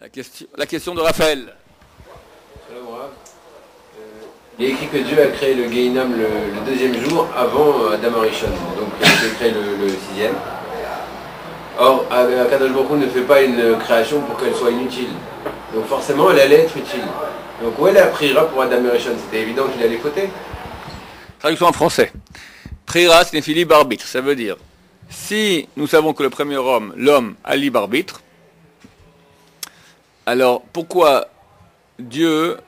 La question de Raphaël. Il est écrit que Dieu a créé le Gehinnom le deuxième jour avant Adam Arishon, donc il a été créé le sixième. Or, Akadosh Baruch Hu ne fait pas une création pour qu'elle soit inutile. Donc forcément, elle allait être utile. Donc où est la priera pour Adam Arishon? C'était évident qu'il allait fauter. Traduction en français. Priera signifie libre arbitre. Ça veut dire, si nous savons que le premier homme, l'homme, a libre arbitre, alors pourquoi Dieu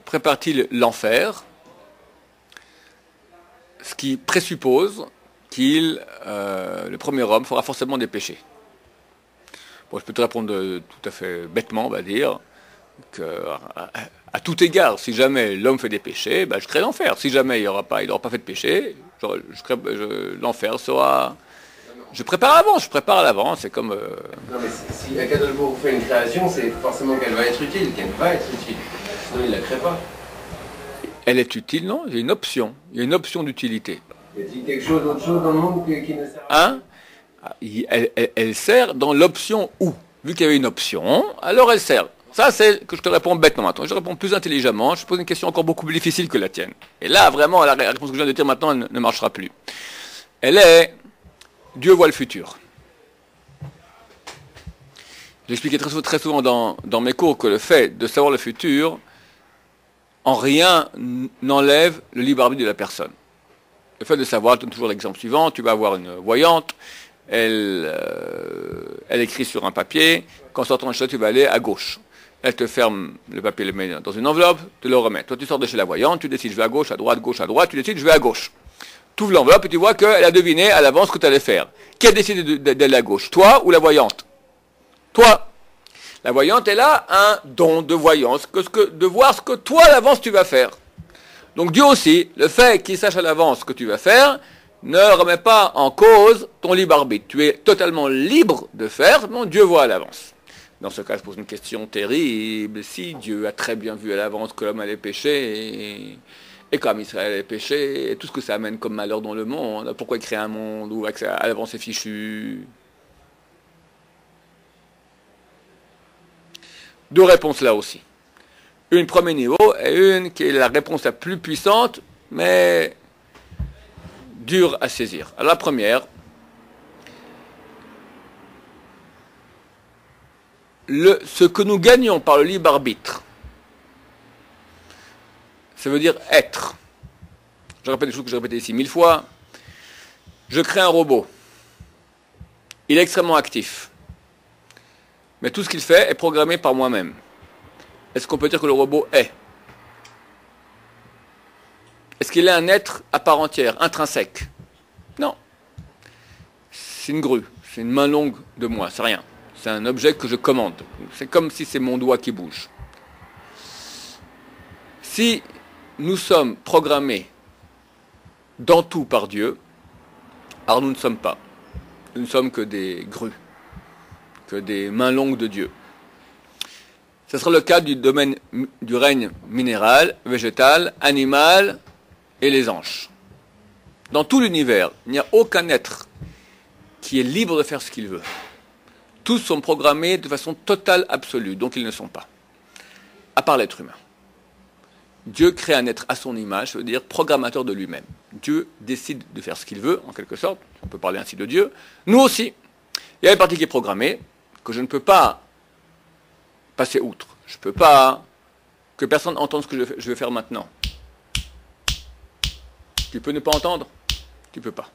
prépare-t-il l'enfer? Ce qui présuppose le premier homme fera forcément des péchés. Bon, je peux te répondre tout à fait bêtement, on va dire, à tout égard, si jamais l'homme fait des péchés, je crée l'enfer. Si jamais il n'aura pas fait de péché, l'enfer sera... Je prépare à l'avance, c'est comme... Non mais si Akadosh Baruch Hu fait une création, c'est forcément qu'elle va être utile, qu'elle va être utile. Sinon il ne la crée pas. Elle est utile, non? Il y a une option. Il y a une option d'utilité. Y a-t-il quelque chose d'autre chose dans le monde qui ne sert à rien? Elle sert dans l'option où. Vu qu'il y avait une option, alors elle sert. Ça, c'est que je te réponds bêtement maintenant. Je réponds plus intelligemment. Je pose une question encore beaucoup plus difficile que la tienne. Et là, vraiment, la réponse que je viens de dire maintenant, elle ne marchera plus. Dieu voit le futur. J'expliquais très souvent dans mes cours que le fait de savoir le futur, en rien n'enlève le libre arbitre de la personne. Le fait de savoir, je donne toujours l'exemple suivant, tu vas avoir une voyante, elle écrit sur un papier, qu'en sortant de chez toi, tu vas aller à gauche. Elle te ferme le papier, le met dans une enveloppe, te le remet. Toi, tu sors de chez la voyante, tu décides, je vais à gauche, à droite, tu décides, je vais à gauche. Tu ouvres l'enveloppe et tu vois qu'elle a deviné à l'avance ce que tu allais faire. Qui a décidé d'aller à gauche? Toi ou la voyante? Toi. La voyante, elle a un don de voyance, de voir ce que toi, à l'avance, tu vas faire. Donc Dieu aussi, le fait qu'il sache à l'avance ce que tu vas faire, ne remet pas en cause ton libre arbitre. Tu es totalement libre de faire, mais Dieu voit à l'avance. Dans ce cas, je pose une question terrible. Si Dieu a très bien vu à l'avance que l'homme allait pécher, et comme Israël allait pécher, et tout ce que ça amène comme malheur dans le monde, pourquoi il crée un monde où à l'avance c'est fichu? Deux réponses là aussi. Une premier niveau et une qui est la réponse la plus puissante, mais dure à saisir. Alors la première, ce que nous gagnons par le libre arbitre, ça veut dire être. Je répète des choses que j'ai répétées ici 1000 fois. Je crée un robot. Il est extrêmement actif. Mais tout ce qu'il fait est programmé par moi-même. Est-ce qu'on peut dire que le robot est? Est-ce qu'il est un être à part entière, intrinsèque? Non. C'est une grue, c'est une main longue de moi, c'est rien. C'est un objet que je commande. C'est comme si c'est mon doigt qui bouge. Si nous sommes programmés dans tout par Dieu, alors nous ne sommes pas. Nous ne sommes que des grues, que des mains longues de Dieu. Ce sera le cas du domaine du règne minéral, végétal, animal et les anges. Dans tout l'univers, il n'y a aucun être qui est libre de faire ce qu'il veut. Tous sont programmés de façon totale, absolue, donc ils ne sont pas. À part l'être humain. Dieu crée un être à son image, ça veut dire programmateur de lui-même. Dieu décide de faire ce qu'il veut, en quelque sorte. On peut parler ainsi de Dieu. Nous aussi. Il y a une partie qui est programmée, que je ne peux pas passer outre. Je ne peux pas que personne entende ce que je vais faire maintenant. Tu peux ne pas entendre? Tu ne peux pas.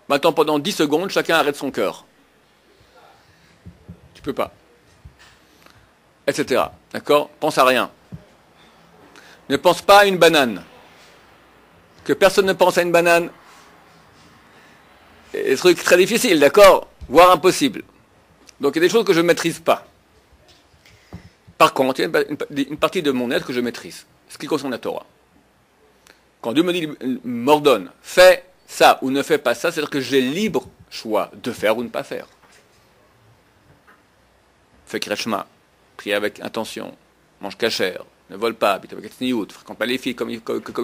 Maintenant, pendant 10 secondes, chacun arrête son cœur. Tu ne peux pas. Etc. D'accord? Pense à rien. Ne pense pas à une banane. Que personne ne pense à une banane. C'est un truc très difficile, d'accord? Voire impossible. Donc il y a des choses que je ne maîtrise pas. Par contre, il y a une partie de mon être que je maîtrise. Ce qui concerne la Torah. Quand Dieu me dit, m'ordonne, fais ça ou ne fais pas ça, c'est-à-dire que j'ai libre choix de faire ou ne pas faire. Fais Kreshma, prie avec intention, mange cachère, ne vole pas, habite avec tsniout, fréquente pas les filles comme il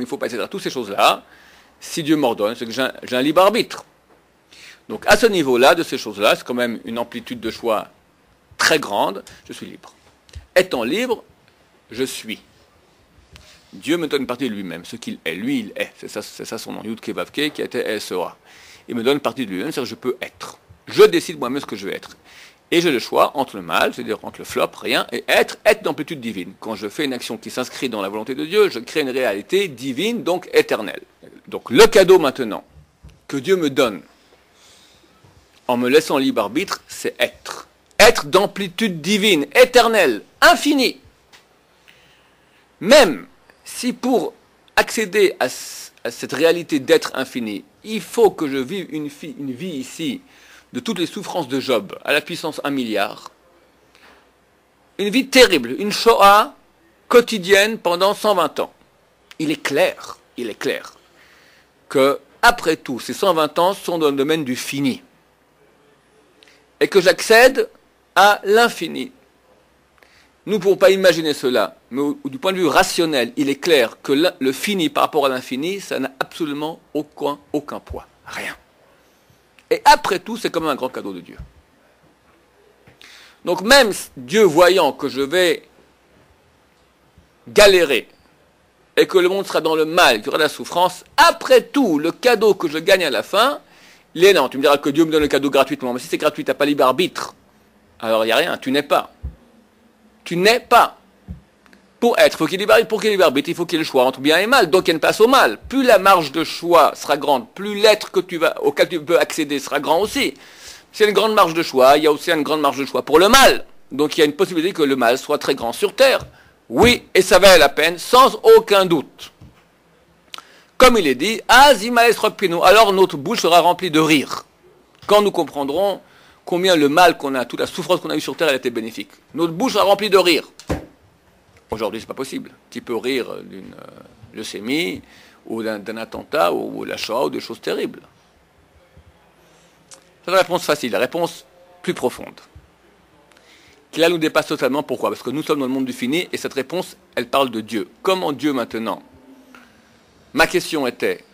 faut pas, etc. Toutes ces choses-là, si Dieu m'ordonne, c'est que j'ai un libre arbitre. Donc à ce niveau-là, de ces choses-là, c'est quand même une amplitude de choix très grande, je suis libre. Étant libre, je suis. Dieu me donne une partie de lui-même, ce qu'il est. Lui, il est. C'est ça son nom, Yud Ke Vav Ke, qui a été SEA. Il me donne une partie de lui-même, c'est-à-dire que je peux être. Je décide moi-même ce que je veux être. Et j'ai le choix entre le mal, c'est-à-dire entre le flop, rien, et être d'amplitude divine. Quand je fais une action qui s'inscrit dans la volonté de Dieu, je crée une réalité divine, donc éternelle. Donc le cadeau maintenant que Dieu me donne en me laissant libre arbitre, c'est être. Être d'amplitude divine, éternelle, infinie. Même si pour accéder à cette réalité d'être infini, il faut que je vive une vie ici de toutes les souffrances de Job à la puissance 1 milliard, une vie terrible, une Shoah quotidienne pendant 120 ans. Il est clair que, après tout, ces 120 ans sont dans le domaine du fini. Et que j'accède à l'infini. Nous ne pouvons pas imaginer cela, mais du point de vue rationnel, il est clair que le fini par rapport à l'infini, ça n'a absolument aucun poids. Rien. Et après tout, c'est comme un grand cadeau de Dieu. Donc même Dieu voyant que je vais galérer et que le monde sera dans le mal, qu'il y aura de la souffrance, après tout, le cadeau que je gagne à la fin, il est énorme. Tu me diras que Dieu me donne le cadeau gratuitement. Mais si c'est gratuit, tu n'as pas libre arbitre. Alors il n'y a rien, tu n'es pas. Tu n'es pas. Pour être, pour qu'il y ait libre arbitre, il faut qu'il y ait le choix entre bien et mal. Donc il y a une place au mal. Plus la marge de choix sera grande, plus l'être auquel tu peux accéder sera grand aussi. S'il y a une grande marge de choix, il y a aussi une grande marge de choix pour le mal. Donc il y a une possibilité que le mal soit très grand sur terre. Oui, et ça valait la peine, sans aucun doute. Comme il est dit, alors notre bouche sera remplie de rire. Quand nous comprendrons combien le mal qu'on a, toute la souffrance qu'on a eue sur terre, elle était bénéfique. Notre bouche sera remplie de rire. Aujourd'hui, c'est pas possible. Tu peux rire d'une leucémie, ou d'un attentat, ou de la Shoah, ou de choses terribles. C'est la réponse facile, la réponse plus profonde. Qui là nous dépasse totalement. Pourquoi? Parce que nous sommes dans le monde du fini, et cette réponse, elle parle de Dieu. Comment Dieu maintenant? Ma question était,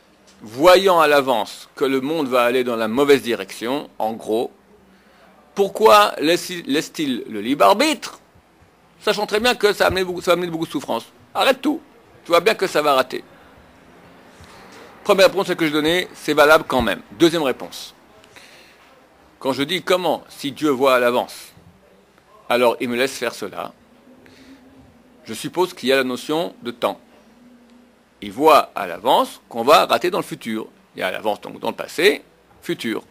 voyant à l'avance que le monde va aller dans la mauvaise direction, en gros, pourquoi laisse-t-il le libre arbitre, sachant très bien que ça va amener beaucoup de souffrance? Arrête tout. Tu vois bien que ça va rater. Première réponse que je donnais, c'est valable quand même. Deuxième réponse. Quand je dis comment, si Dieu voit à l'avance, alors il me laisse faire cela, je suppose qu'il y a la notion de temps. Il voit à l'avance qu'on va rater dans le futur. Il y a à l'avance donc dans le passé, futur.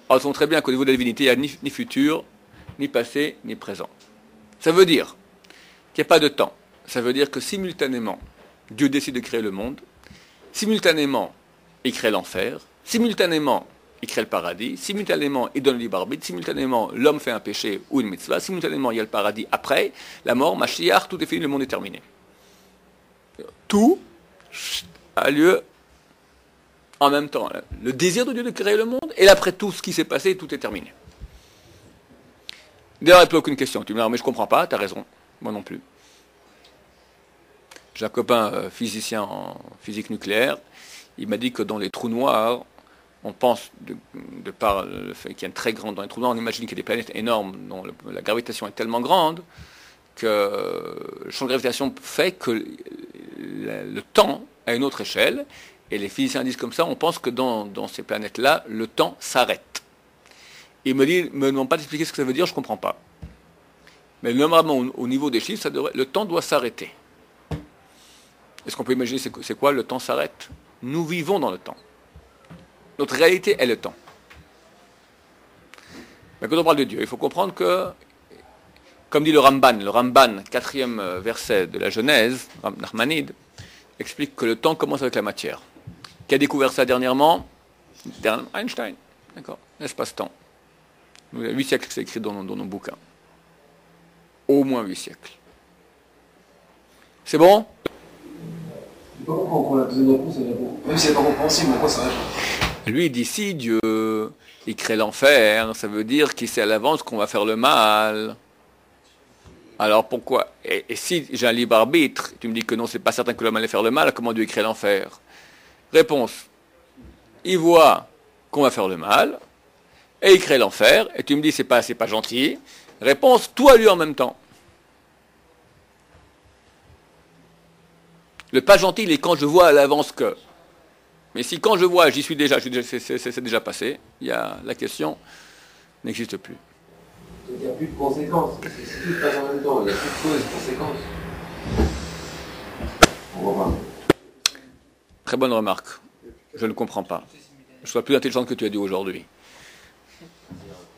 Alors, ils sont très bien qu'au niveau de la divinité, il n'y a ni futur, ni passé, ni présent. Ça veut dire qu'il n'y a pas de temps. Ça veut dire que simultanément, Dieu décide de créer le monde, simultanément, il crée l'enfer, simultanément, il crée le paradis, simultanément, il donne le libre arbitre, simultanément, l'homme fait un péché ou une mitzvah, simultanément, il y a le paradis après, la mort, Mashiach, tout est fini, le monde est terminé. Tout a lieu en même temps. Le désir de Dieu de créer le monde, et après tout ce qui s'est passé, tout est terminé. D'ailleurs, il n'y a plus aucune question. Tu me dis, mais je ne comprends pas, tu as raison. Moi non plus. J'ai un copain physicien en physique nucléaire. Il m'a dit que dans les trous noirs, on pense, de par le fait qu'il y a une très grande dans les trous noirs, on imagine qu'il y a des planètes énormes dont la gravitation est tellement grande que le champ de gravitation fait que le temps à une autre échelle, et les physiciens disent comme ça, on pense que dans ces planètes-là, le temps s'arrête. Il me demande pas d'expliquer ce que ça veut dire, je ne comprends pas. Mais normalement, au niveau des chiffres, le temps doit s'arrêter. Est-ce qu'on peut imaginer c'est quoi le temps s'arrête? Nous vivons dans le temps. Notre réalité est le temps. Mais quand on parle de Dieu, il faut comprendre que, comme dit le Ramban, 4e verset de la Genèse, Nachmanide, explique que le temps commence avec la matière. Qui a découvert ça dernièrement? Einstein. D'accord. L'espace-temps. 8 siècles, c'est écrit dans nos bouquins. Au moins 8 siècles. C'est bon? Je ne sais pas pourquoi la deuxième réponse est bon. Même si c'est pas compréhensible, pourquoi ça répond? Lui, il dit si Dieu, il crée l'enfer, ça veut dire qu'il sait à l'avance qu'on va faire le mal. Alors pourquoi? Et si j'ai un libre arbitre, tu me dis que non, c'est pas certain que l'homme allait faire le mal, comment Dieu crée l'enfer? Réponse. Il voit qu'on va faire le mal, et il crée l'enfer, et tu me dis c'est pas gentil. Réponse, tout a lieu en même temps. Le pas gentil, il est quand je vois à l'avance que. Mais si quand je vois, c'est déjà passé, la question n'existe plus. Donc il n'y a plus de conséquences, parce que si tout se passe en même temps, il n'y a plus de causes et conséquences. On voit pas. Très bonne remarque. Je ne comprends pas. Je sois plus intelligent que tu as dit aujourd'hui.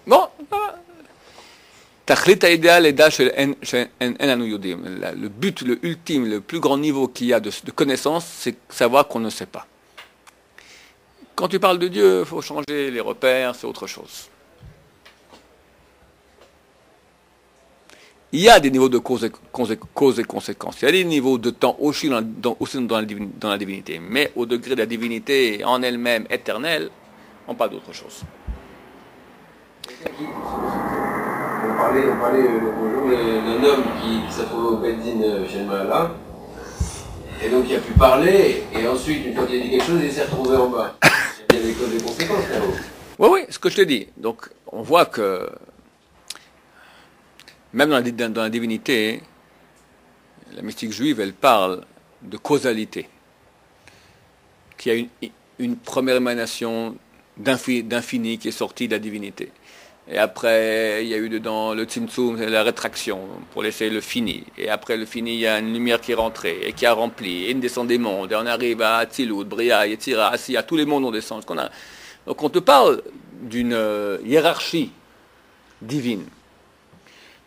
Bon, le but, le ultime, le plus grand niveau qu'il y a de connaissance, c'est savoir qu'on ne sait pas. Quand tu parles de Dieu, il faut changer les repères, c'est autre chose. Il y a des niveaux de cause et conséquences. Il y a des niveaux de temps aussi dans la divinité. Mais au degré de la divinité en elle-même éternelle, on parle d'autre chose. On parlait l'autre jour d'un homme qui s'est trouvé au Beddin chez le Mahala. Et donc il a pu parler, et ensuite, une fois qu'il a dit quelque chose, il s'est retrouvé en bas. Il y a des causes et conséquences là-haut. Oui, ce que je te dis. Donc, on voit que, même dans la divinité, la mystique juive, elle parle de causalité. Qu'il y a une première émanation d'infini qui est sortie de la divinité. Et après, il y a eu dedans le tzimtzum, la rétraction, pour laisser le fini. Et après le fini, il y a une lumière qui est rentrée et qui a rempli, et une descend des mondes. Et on arrive à Atzilut, Bria, Yetzira, Asiya, tous les mondes on descend. Donc on te parle d'une hiérarchie divine.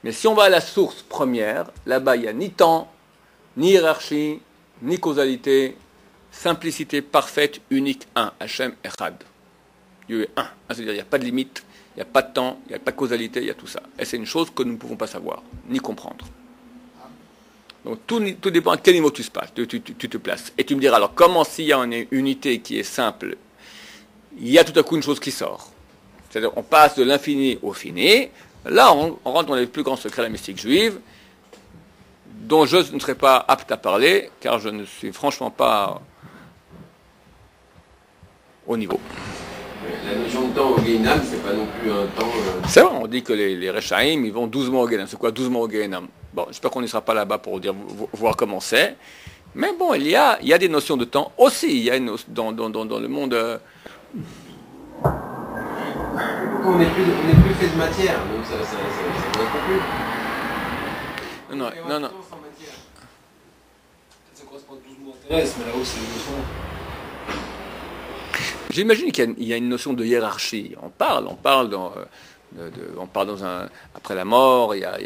Mais si on va à la source première, là-bas, il n'y a ni temps, ni hiérarchie, ni causalité, simplicité parfaite, unique, un, Hachem Echad. Dieu est un. C'est-à-dire, il n'y a pas de limite. Il n'y a pas de temps, il n'y a pas de causalité, il y a tout ça. Et c'est une chose que nous ne pouvons pas savoir, ni comprendre. Donc tout dépend à quel niveau tu te places. Et tu me diras, alors comment s'il y a une unité qui est simple, il y a tout à coup une chose qui sort. C'est-à-dire on passe de l'infini au fini. Là, on rentre dans les plus grands secrets de la mystique juive, dont je ne serai pas apte à parler, car je ne suis franchement pas au niveau. La notion de temps au Gehinam, c'est pas non plus un temps... C'est vrai, on dit que les Rechaim, ils vont 12 mois au Gehinam. C'est quoi 12 mois au Gehinam? Bon, j'espère qu'on n'y sera pas là-bas pour voir comment c'est. Mais bon, il y a des notions de temps aussi. Il y a dans le monde... Pourquoi on n'est plus fait de matière, donc ça ne correspond plus. Non. Ça correspond à 12 mois terrestres, mais là-haut, c'est les 200. J'imagine qu'il y a une notion de hiérarchie. On parle après la mort, il y a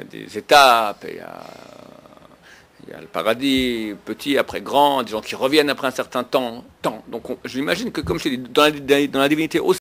des étapes, il y a le paradis, petit après grand, des gens qui reviennent après un certain temps. Donc j'imagine que, comme je t'ai dit, dans la divinité aussi,